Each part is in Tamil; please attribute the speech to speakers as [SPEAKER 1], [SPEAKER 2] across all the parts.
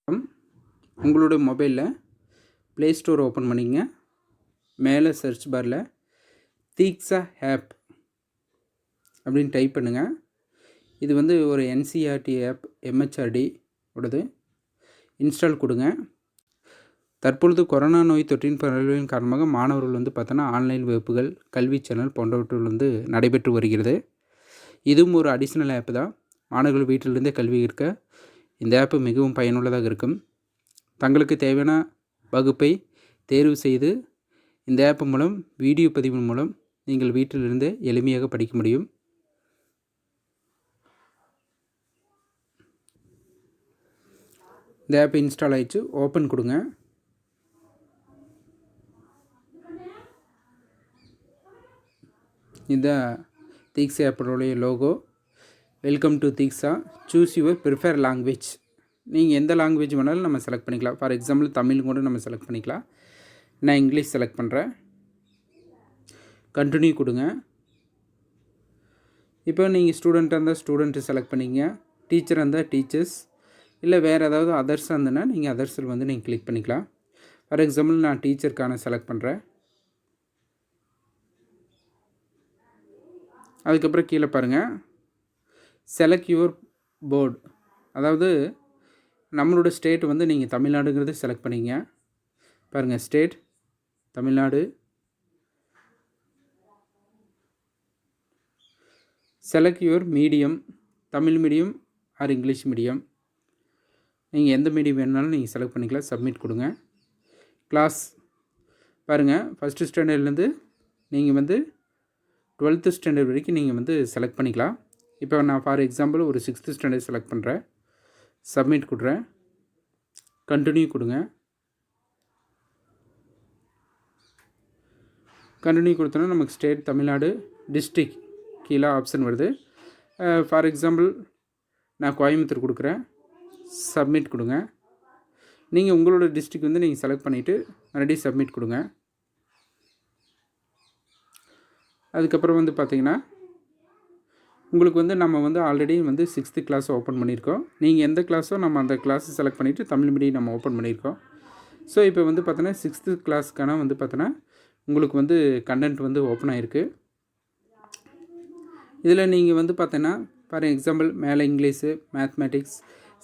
[SPEAKER 1] உங்களோட மொபைலில் ப்ளே ஸ்டோர் ஓப்பன் பண்ணிங்க. மேலே சர்ச் பாரில் தீக்ஷா ஆப் அப்படின்னு டைப் பண்ணுங்கள். இது வந்து ஒரு என்சிஆர்டி ஆப், எம்ஹெச்ஆர்டி உடது. இன்ஸ்டால் கொடுங்க. தற்பொழுது கொரோனா நோய் தொற்றின் பரவலின் காரணமாக மாணவர்கள் வந்து பார்த்தோன்னா ஆன்லைன் வகுப்புகள், கல்வி சேனல் போன்றவற்றில் வந்து நடைபெற்று வருகிறது. இதுவும் ஒரு அடிஷ்னல் ஆப் தான். மாணவர்கள் வீட்டிலிருந்தே கல்வி கற்க இந்த ஆப் மிகவும் பயனுள்ளதாக இருக்கும். தங்களுக்கு தேவையான வகுப்பை தேர்வு செய்து இந்த ஆப் மூலம் வீடியோ பதிவு மூலம் நீங்கள் வீட்டிலிருந்தே எளிமையாக படிக்க முடியும். இந்த ஆப் இன்ஸ்டால் ஆயிடுச்சு. ஓப்பன் கொடுங்க. இந்த தீக்ஷா ஆப்போடைய logo. Welcome to Diksha, choose your prefer language. நீங்கள் எந்த லாங்குவேஜ் வேணாலும் நம்ம செலக்ட் பண்ணிக்கலாம். ஃபார் எக்ஸாம்பிள் தமிழ் கூட நம்ம செலக்ட் பண்ணிக்கலாம். நான் இங்கிலீஷ் செலக்ட் பண்ணுறேன். கண்டினியூ கொடுங்க. இப்போ நீங்கள் ஸ்டூடெண்ட்டாக இருந்தால் ஸ்டூடெண்ட்டு செலக்ட் பண்ணிங்க. டீச்சராக இருந்தால் டீச்சர்ஸ், இல்லை வேறு ஏதாவது அதர்ஸாக இருந்ததுன்னா நீங்கள் அதர்ஸில் வந்து நீங்கள் கிளிக் பண்ணிக்கலாம். ஃபார் எக்ஸாம்பிள் நான் டீச்சருக்கான செலக்ட் பண்ணுறேன். அதுக்கப்புறம் கீழே பாருங்கள், செலக்ட் யுவர் போர்டு. அதாவது நம்மளோட ஸ்டேட் வந்து நீங்கள் தமிழ்நாடுங்கிறது செலக்ட் பண்ணிங்க. பாருங்கள், state Tamil Nadu. Select your medium, Tamil medium R English medium. நீங்கள் எந்த மீடியம் வேணுனாலும் நீங்கள் செலக்ட் பண்ணிக்கலாம். சப்மிட் கொடுங்க. கிளாஸ் பாருங்கள், ஃபஸ்ட்டு ஸ்டாண்டர்ட்லேருந்து நீங்கள் வந்து 12th ஸ்டாண்டர்ட் வரைக்கும் நீங்கள் வந்து செலக்ட் பண்ணிக்கலாம். இப்போ நான் ஃபார் எக்ஸாம்பிள் ஒரு 6th ஸ்டாண்டர்ட் செலக்ட் பண்ணுறேன். சப்மிட் கொடுறேன். கண்டினியூ கொடுங்க. கண்டினியூ கொடுத்தோன்னா நமக்கு ஸ்டேட் தமிழ்நாடு, டிஸ்ட்ரிக் கீழே ஆப்ஷன் வருது. ஃபார் எக்ஸாம்பிள் நான் கோயம்புத்தூர் கொடுக்குறேன். சப்மிட் கொடுங்க. நீங்கள் உங்களோட டிஸ்ட்ரிக் வந்து நீங்கள் செலக்ட் பண்ணிவிட்டு மறுபடியும் சப்மிட் கொடுங்க. அதுக்கப்புறம் வந்து பார்த்திங்கன்னா உங்களுக்கு வந்து நம்ம வந்து ஆல்ரெடி வந்து 6th கிளாஸ் ஓப்பன் பண்ணியிருக்கோம். நீங்கள் எந்த கிளாஸோ நம்ம அந்த கிளாஸை செலக்ட் பண்ணிவிட்டு தமிழ் மீடியம் நம்ம ஓப்பன் பண்ணியிருக்கோம். ஸோ இப்போ வந்து பார்த்தோன்னா 6th கிளாஸ்க்கான வந்து பார்த்தோன்னா உங்களுக்கு வந்து கண்டென்ட் வந்து ஓப்பன் ஆகிருக்கு. இதில் நீங்கள் வந்து பார்த்தோன்னா ஃபார் எக்ஸாம்பிள் மேலே இங்கிலீஷு, மேத்மேட்டிக்ஸ்,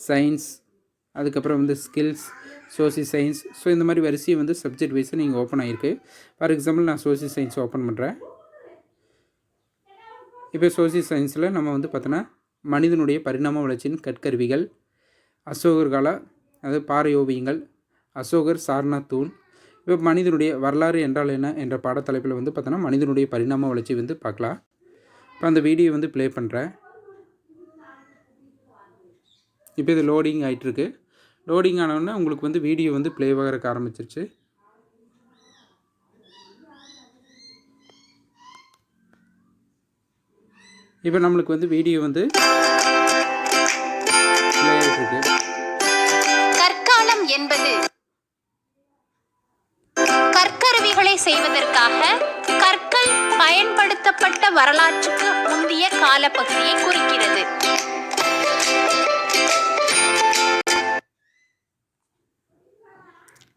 [SPEAKER 1] சயின்ஸ், அதுக்கப்புறம் வந்து ஸ்கில்ஸ், சோசியல் சயின்ஸ். ஸோ இந்த மாதிரி வரிசையை வந்து சப்ஜெக்ட் வைஸாக நீங்கள் ஓப்பன் ஆகிருக்கு. ஃபார் எக்ஸாம்பிள் நான் சோசியல் சயின்ஸ் ஓப்பன் பண்ணுறேன். இப்போ சோசியல் சயின்ஸில் நம்ம வந்து பார்த்தோன்னா மனிதனுடைய பரிணாம வளர்ச்சியின் கற்கருவிகள், அசோகர் கால, அதாவது பாறை ஓவியங்கள், அசோகர் சார்நாத் தூண். இப்போ மனிதனுடைய வரலாறு என்றால் என்ன என்ற பாடத்தலைப்பில் வந்து பார்த்தோன்னா மனிதனுடைய பரிணாம வளர்ச்சி வந்து பார்க்கலாம். இப்போ அந்த வீடியோ வந்து ப்ளே பண்ணுறேன். இப்போ இது லோடிங் ஆகிட்டுருக்கு. லோடிங் ஆனோடனே உங்களுக்கு வந்து வீடியோ வந்து ப்ளே ஆகிறக்க ஆரம்பிச்சிருச்சு. இப்போ நம்மளுக்கு வந்து வீடியோ வந்து ப்ளே ஆகிட்டுருக்கு.
[SPEAKER 2] கற்காலம் என்பது கற்கருவிகளை செய்வதற்காக கற்கள் பயன்படுத்தப்பட்ட வரலாற்றுக்கு முந்தைய காலப்பகுதியை குறிக்கிறது.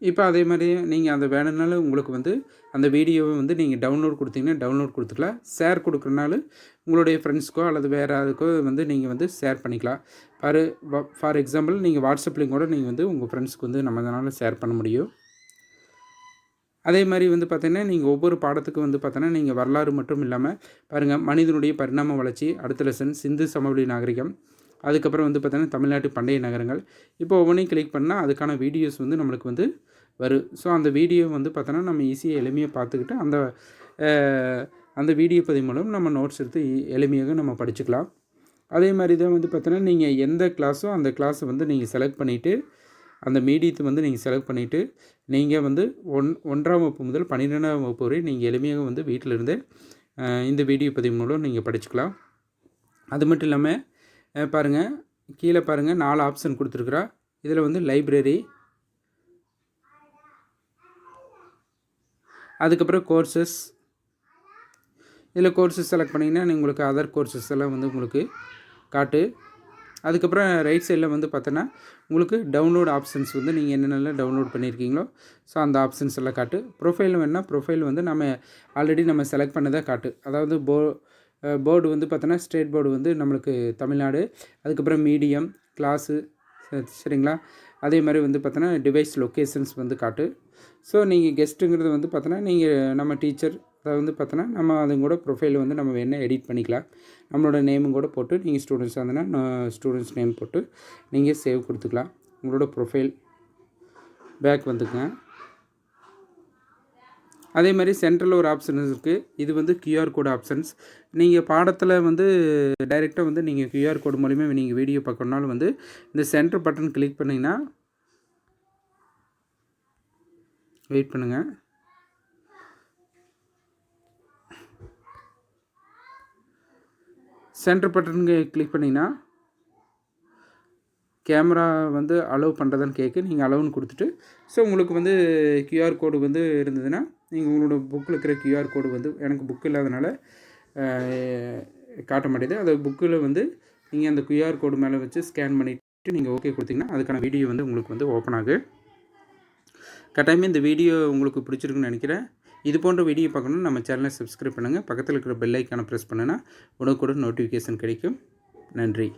[SPEAKER 1] இப்போ அதே மாதிரி நீங்கள் அந்த வேணும்னாலும் உங்களுக்கு வந்து அந்த வீடியோவை வந்து நீங்கள் டவுன்லோட் கொடுத்தீங்கன்னா டவுன்லோட் கொடுத்துக்கலாம். ஷேர் கொடுக்குறனாலும் உங்களுடைய ஃப்ரெண்ட்ஸ்க்கோ அல்லது வேறு யாருக்கோ வந்து நீங்கள் வந்து ஷேர் பண்ணிக்கலாம். ஃபார் எக்ஸாம்பிள் நீங்கள் வாட்ஸ்அப்லேயும் கூட நீங்கள் வந்து உங்கள் ஃப்ரெண்ட்ஸ்க்கு வந்து நம்ம அதனால் ஷேர் பண்ண முடியும். அதே மாதிரி வந்து பார்த்திங்கன்னா நீங்கள் ஒவ்வொரு பாடத்துக்கும் வந்து பார்த்தோன்னா நீங்கள் வரலாறு மட்டும் இல்லாமல் பாருங்கள், மனிதனுடைய பரிணாம வளர்ச்சி, அடுத்த லெசன் சிந்து சமவெளி நாகரிகம், அதுக்கப்புறம் வந்து பார்த்தோன்னா தமிழ்நாட்டு பண்டைய நகரங்கள். இப்போ ஒவ்வொன்றையும் கிளிக் பண்ணால் அதுக்கான வீடியோஸ் வந்து நம்மளுக்கு வந்து வரும். ஸோ அந்த வீடியோ வந்து பார்த்தோன்னா நம்ம ஈஸியாக எளிமையாக பார்த்துக்கிட்டு அந்த வீடியோ பதிவு மூலம் நம்ம நோட்ஸ் எடுத்து எளிமையாக நம்ம படிச்சுக்கலாம். அதே மாதிரி தான் வந்து பார்த்தோன்னா நீங்கள் எந்த கிளாஸோ அந்த கிளாஸை வந்து நீங்கள் செலக்ட் பண்ணிவிட்டு அந்த மீடியத்தை வந்து நீங்கள் செலக்ட் பண்ணிவிட்டு நீங்கள் வந்து 1ஆம் வகுப்பு முதல் 12ஆம் வகுப்பு வரை நீங்கள் எளிமையாக வந்து வீட்டிலிருந்தே இந்த வீடியோ பதிவு மூலம் நீங்கள் படிச்சுக்கலாம். அது மட்டும் இல்லாமல் பாருங்கள், கீழே பாருங்கள் 4 ஆப்ஷன் கொடுத்துருக்குறா. இதில் வந்து லைப்ரரி, அதுக்கப்புறம் கோர்சஸ். இதில் கோர்சஸ் செலக்ட் பண்ணிங்கன்னா உங்களுக்கு அதர் கோர்சஸ் எல்லாம் வந்து உங்களுக்கு காட்டு. அதுக்கப்புறம் ரைட் சைடில் வந்து பார்த்தோன்னா உங்களுக்கு டவுன்லோட் ஆப்ஷன்ஸ் வந்து நீங்கள் என்னென்னலாம் டவுன்லோட் பண்ணியிருக்கீங்களோ ஸோ அந்த ஆப்ஷன்ஸ் எல்லாம் காட்டு. ப்ரொஃபைல் வேணுன்னா ப்ரொஃபைல் வந்து நம்ம ஆல்ரெடி நம்ம செலக்ட் பண்ணதை காட்டு. அதாவது போர்டு வந்து பார்த்தோன்னா ஸ்டேட் போர்டு வந்து நம்மளுக்கு தமிழ்நாடு, அதுக்கப்புறம் மீடியம் கிளாஸு சரிங்களா. அதே மாதிரி வந்து பார்த்தோன்னா டிவைஸ் லொக்கேஷன்ஸ் வந்து காட்டு. ஸோ நீங்கள் கெஸ்ட்டுங்கிறது வந்து பார்த்தோன்னா நீங்கள் நம்ம டீச்சர் அதை வந்து பார்த்தோன்னா நம்ம அது கூட ப்ரொஃபைல் வந்து நம்ம வேணால் எடிட் பண்ணிக்கலாம். நம்மளோட நேமும் கூட போட்டு நீங்கள் ஸ்டூடெண்ட்ஸாக இருந்ததுன்னா ஸ்டூடெண்ட்ஸ் நேம் போட்டு நீங்கள் சேவ் கொடுத்துக்கலாம். உங்களோட ப்ரொஃபைல் பேக் வந்துக்குங்க. அதே மாதிரி சென்ட்ரலில் ஒரு ஆப்ஷன் இருக்குது. இது வந்து QR கோட் ஆப்ஷன்ஸ். நீங்கள் பாடத்தில் வந்து டைரெக்டாக வந்து நீங்கள் QR கோடு மூலிமா நீங்கள் வீடியோ பார்க்கணுனாலும் வந்து இந்த சென்டர் பட்டன் கிளிக் பண்ணிங்கன்னா வெயிட் பண்ணுங்கள். சென்டர் பட்டன் கிளிக் பண்ணிங்கன்னா கேமரா வந்து அலோவ் பண்ணுறதான்னு கேட்கு. நீங்கள் அலோவ்னு கொடுத்துட்டு ஸோ உங்களுக்கு வந்து QR கோடு வந்து இருந்ததுன்னா நீங்கள் உங்களோட புக்கில் இருக்கிற QR கோடு வந்து எனக்கு புக் இல்லாதனால காட்ட மாட்டேது. அது புக்கில் வந்து நீங்கள் அந்த QR கோடு மேலே வச்சு ஸ்கேன் பண்ணிவிட்டு நீங்கள் ஓகே கொடுத்தீங்கன்னா அதுக்கான வீடியோ வந்து உங்களுக்கு வந்து ஓப்பன் ஆகும். கட்டாயமாக இந்த வீடியோ உங்களுக்கு பிடிச்சிருக்குன்னு நினைக்கிறேன். இது போன்ற வீடியோ பார்க்கணுன்னா நம்ம சேனலை சப்ஸ்கிரைப் பண்ணுங்கள். பக்கத்தில் இருக்கிற பெல் ஐக்கானை ப்ரெஸ் பண்ணுன்னா உடனுக்குடன் நோட்டிஃபிகேஷன் கிடைக்கும். நன்றி.